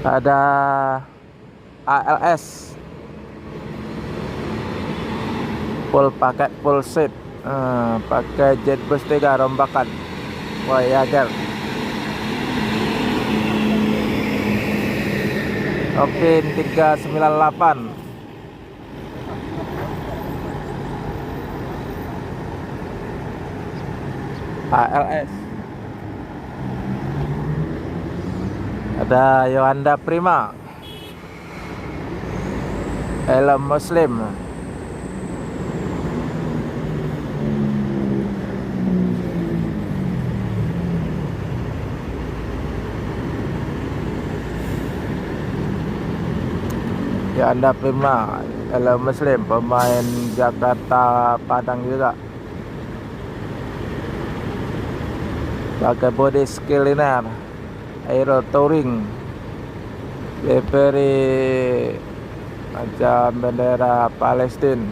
Ada ALS pakai full seat, pakai Jetbus 3 rombakan Voyager. Opin 398 ALS. Ada Yohanda Prima, helm Muslim. Yohanda Prima, helm Muslim, pemain Jakarta Padang juga. Pakai body skilliner Aero Touring, livery macam bendera Palestina.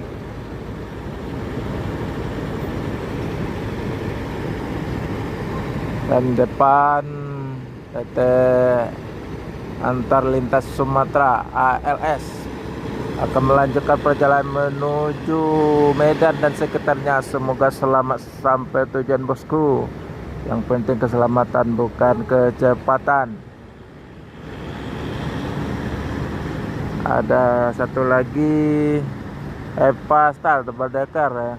Dan depan PT Antar Lintas Sumatera ALS akan melanjutkan perjalanan menuju Medan dan sekitarnya. Semoga selamat sampai tujuan, bosku. Yang penting keselamatan, bukan kecepatan. Ada satu lagi Eva Style tebal dekar ya.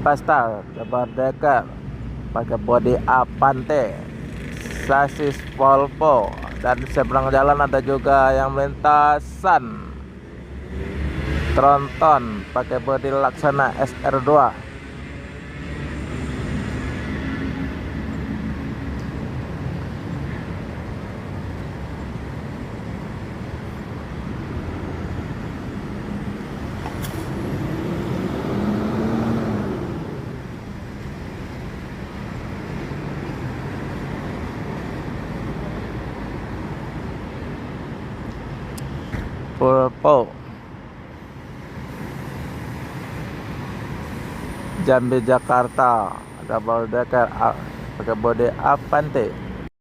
Pastel tebal dekar, pakai body Avante, sasis Volvo, dan seberang jalan ada juga yang melintasan tronton pakai body Laksana SR2. Purpo Jambi Jakarta double decker pakai bodi Avante.